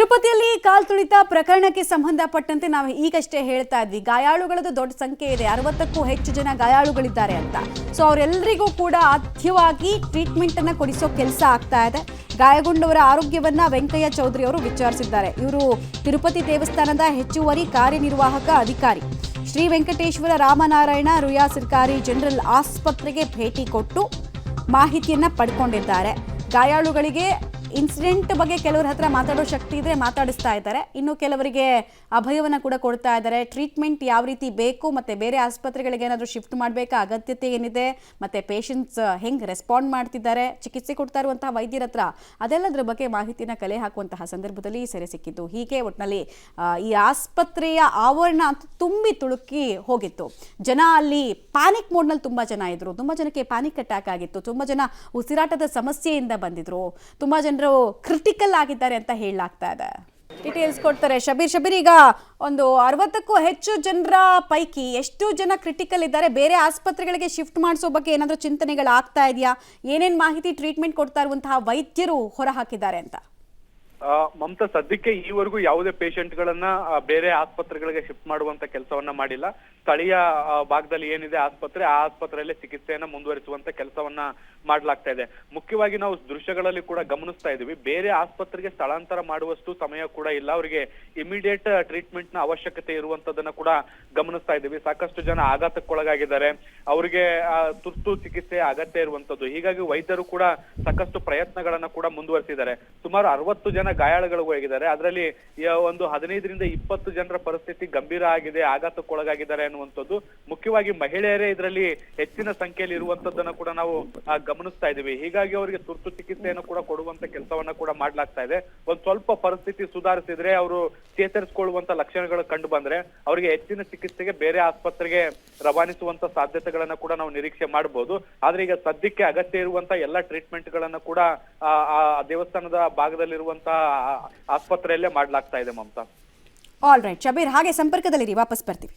ತಿರುಪತಿಯಲ್ಲಿ ಕಾಲ್ ತುಳಿತ ಪ್ರಕರಣಕ್ಕೆ ಸಂಬಂಧಪಟ್ಟಂತೆ ನಾವು ಈಗಷ್ಟೇ ಹೇಳ್ತಾ ಇದ್ವಿ, ಗಾಯಾಳುಗಳದ್ದು ದೊಡ್ಡ ಸಂಖ್ಯೆ ಇದೆ, 60ಕ್ಕೂ ಹೆಚ್ಚು ಜನ ಗಾಯಾಳುಗಳಿದ್ದಾರೆ ಅಂತ. ಸೊ ಅವರೆಲ್ಲರಿಗೂ ಕೂಡ ಆದ್ಯವಾಗಿ ಟ್ರೀಟ್ಮೆಂಟ್ ಅನ್ನ ಕೊಡಿಸೋ ಕೆಲಸ ಆಗ್ತಾ ಇದೆ. ಗಾಯಗೊಂಡವರ ಆರೋಗ್ಯವನ್ನ ವೆಂಕಯ್ಯ ಚೌಧರಿ ಅವರು ವಿಚಾರಿಸಿದ್ದಾರೆ. ಇವರು ತಿರುಪತಿ ದೇವಸ್ಥಾನದ ಹೆಚ್ಚುವರಿ ಕಾರ್ಯನಿರ್ವಾಹಕ ಅಧಿಕಾರಿ. ಶ್ರೀ ವೆಂಕಟೇಶ್ವರ ರಾಮನಾರಾಯಣ ರುಯಾ ಸರ್ಕಾರಿ ಜನರಲ್ ಆಸ್ಪತ್ರೆಗೆ ಭೇಟಿ ಕೊಟ್ಟು ಮಾಹಿತಿಯನ್ನ ಪಡ್ಕೊಂಡಿದ್ದಾರೆ. ಗಾಯಾಳುಗಳಿಗೆ ಇನ್ಸಿಡೆಂಟ್ ಬಗ್ಗೆ ಕೆಲವರ ಹತ್ರ ಮಾತಾಡೋ ಶಕ್ತಿ ಇದ್ರೆ ಮಾತಾಡಿಸ್ತಾ ಇದ್ದಾರೆ. ಇನ್ನು ಕೆಲವರಿಗೆ ಅಭಯವನ್ನು ಕೂಡ ಕೊಡ್ತಾ ಇದ್ದಾರೆ. ಟ್ರೀಟ್ಮೆಂಟ್ ಯಾವ ರೀತಿ ಬೇಕು ಮತ್ತು ಬೇರೆ ಆಸ್ಪತ್ರೆಗಳಿಗೆ ಏನಾದರೂ ಶಿಫ್ಟ್ ಮಾಡಬೇಕಾ, ಅಗತ್ಯತೆ ಏನಿದೆ, ಮತ್ತು ಪೇಷಂಟ್ಸ್ ಹೆಂಗೆ ರೆಸ್ಪಾಂಡ್ ಮಾಡ್ತಿದ್ದಾರೆ, ಚಿಕಿತ್ಸೆ ಕೊಡ್ತಾ ಇರುವಂತಹ ವೈದ್ಯರ ಹತ್ರ ಅದೆಲ್ಲದರ ಬಗ್ಗೆ ಮಾಹಿತಿನ ಕಲೆ ಹಾಕುವಂತಹ ಸಂದರ್ಭದಲ್ಲಿ ಸೆರೆ ಸಿಕ್ಕಿದ್ದು. ಹೀಗೆ ಒಟ್ಟಿನಲ್ಲಿ ಈ ಆಸ್ಪತ್ರೆಯ ಆವರಣ ಅಂತೂ ತುಂಬಿ ತುಳುಕಿ ಹೋಗಿತ್ತು. ಜನ ಅಲ್ಲಿ ಪ್ಯಾನಿಕ್ ಮೋಡ್ನಲ್ಲಿ ತುಂಬ ಜನ ಇದ್ರು. ತುಂಬ ಜನಕ್ಕೆ ಪ್ಯಾನಿಕ್ ಅಟ್ಯಾಕ್ ಆಗಿತ್ತು. ತುಂಬ ಜನ ಉಸಿರಾಟದ ಸಮಸ್ಯೆಯಿಂದ ಬಂದಿದ್ರು. ತುಂಬ ಜನರು ಕ್ರಿಟಿಕಲ್ ಆಗಿದ್ದಾರೆ ಅಂತ ಹೇಳಲಾಗ್ತಾ ಇದೆ. ಡೀಟೇಲ್ಸ್ ಕೊಡ್ತಾರೆ ಶಬೀರ್. ಈಗ ಒಂದು 60ಕ್ಕೂ ಹೆಚ್ಚು ಜನರ ಪೈಕಿ ಎಷ್ಟು ಜನ ಕ್ರಿಟಿಕಲ್ ಇದ್ದಾರೆ? ಬೇರೆ ಆಸ್ಪತ್ರೆಗಳಿಗೆ ಶಿಫ್ಟ್ ಮಾಡಿಸೋ ಬಗ್ಗೆ ಏನಾದರೂ ಚಿಂತನೆಗಳಾಗ್ತಾ ಇದೆಯಾ? ಏನೇನು ಮಾಹಿತಿ ಟ್ರೀಟ್ಮೆಂಟ್ ಕೊಡ್ತಾ ಇರುವಂತಹ ವೈದ್ಯರು ಹೊರ ಹಾಕಿದ್ದಾರೆ ಅಂತ? ಮಮತಾ, ಸದ್ಯಕ್ಕೆ ಈವರೆಗೂ ಯಾವುದೇ ಪೇಷಂಟ್ ಗಳನ್ನ ಬೇರೆ ಆಸ್ಪತ್ರೆಗಳಿಗೆ ಶಿಫ್ಟ್ ಮಾಡುವಂತ ಕೆಲಸವನ್ನ ಮಾಡಿಲ್ಲ. ಸ್ಥಳೀಯ ಭಾಗದಲ್ಲಿ ಏನಿದೆ ಆಸ್ಪತ್ರೆ, ಆ ಆಸ್ಪತ್ರೆಯಲ್ಲೇ ಚಿಕಿತ್ಸೆಯನ್ನ ಮುಂದುವರಿಸುವಂತ ಕೆಲಸವನ್ನ ಮಾಡ್ಲಾಗ್ತಾ ಇದೆ. ಮುಖ್ಯವಾಗಿ ನಾವು ದೃಶ್ಯಗಳಲ್ಲಿ ಕೂಡ ಗಮನಿಸ್ತಾ ಇದೀವಿ, ಬೇರೆ ಆಸ್ಪತ್ರೆಗೆ ಸ್ಥಳಾಂತರ ಮಾಡುವಷ್ಟು ಸಮಯ ಕೂಡ ಇಲ್ಲ. ಅವರಿಗೆ ಇಮಿಡಿಯೇಟ್ ಟ್ರೀಟ್ಮೆಂಟ್ ನ ಅವಶ್ಯಕತೆ ಇರುವಂತದನ್ನ ಕೂಡ ಗಮನಿಸ್ತಾ ಇದೀವಿ. ಸಾಕಷ್ಟು ಜನ ಆಘಾತಕ್ಕೊಳಗಾಗಿದ್ದಾರೆ, ಅವರಿಗೆ ತುರ್ತು ಚಿಕಿತ್ಸೆ ಅಗತ್ಯ ಇರುವಂತದ್ದು. ಹೀಗಾಗಿ ವೈದ್ಯರು ಕೂಡ ಸಾಕಷ್ಟು ಪ್ರಯತ್ನಗಳನ್ನ ಕೂಡ ಮುಂದುವರಿಸಿದ್ದಾರೆ. ಸುಮಾರು 60 ಜನ ಗಾಯಾಳುಗಳು ಹೋಗಿದ್ದಾರೆ. ಅದರಲ್ಲಿ ಒಂದು 15ರಿಂದ 20 ಜನರ ಪರಿಸ್ಥಿತಿ ಗಂಭೀರ ಆಗಿದೆ, ಆಘಾತಕ್ಕೊಳಗಾಗಿದ್ದಾರೆ ಅನ್ನುವಂಥದ್ದು. ಮುಖ್ಯವಾಗಿ ಮಹಿಳೆಯರೇ ಇದರಲ್ಲಿ ಹೆಚ್ಚಿನ ಸಂಖ್ಯೆಯಲ್ಲಿ ಇರುವಂತದ್ದನ್ನ ಕೂಡ ನಾವು ಗಮನಿಸ್ತಾ ಇದೀವಿ. ಹೀಗಾಗಿ ಅವರಿಗೆ ತುರ್ತು ಚಿಕಿತ್ಸೆಯನ್ನು ಕೂಡ ಕೊಡುವಂತ ಕೆಲಸವನ್ನ ಕೂಡ ಮಾಡ್ಲಾಗ್ತಾ ಇದೆ. ಒಂದ್ ಸ್ವಲ್ಪ ಪರಿಸ್ಥಿತಿ ಸುಧಾರಿಸಿದ್ರೆ, ಅವರು ಚೇತರಿಸಿಕೊಳ್ಳುವಂತ ಲಕ್ಷಣಗಳು ಕಂಡು ಬಂದ್ರೆ ಅವರಿಗೆ ಹೆಚ್ಚಿನ ಚಿಕಿತ್ಸೆಗೆ ಬೇರೆ ಆಸ್ಪತ್ರೆಗೆ ರವಾನಿಸುವಂತ ಸಾಧ್ಯತೆಗಳನ್ನ ಕೂಡ ನಾವು ನಿರೀಕ್ಷೆ ಮಾಡಬಹುದು. ಆದ್ರೆ ಈಗ ಸದ್ಯಕ್ಕೆ ಅಗತ್ಯ ಇರುವಂತ ಎಲ್ಲಾ ಟ್ರೀಟ್ಮೆಂಟ್ ಗಳನ್ನ ಕೂಡ ಆ ದೇವಸ್ಥಾನದ ಭಾಗದಲ್ಲಿರುವಂತ ಆಸ್ಪತ್ರೆಯಲ್ಲೇ ಮಾಡ್ಲಾಗ್ತಾ ಇದೆ. ಮಮತಾ, ಆಲ್ ರೈಟ್ ಶಬೀರ್, ಹಾಗೆ ಸಂಪರ್ಕದಲ್ಲಿರಿ, ವಾಪಸ್ ಬರ್ತೀವಿ.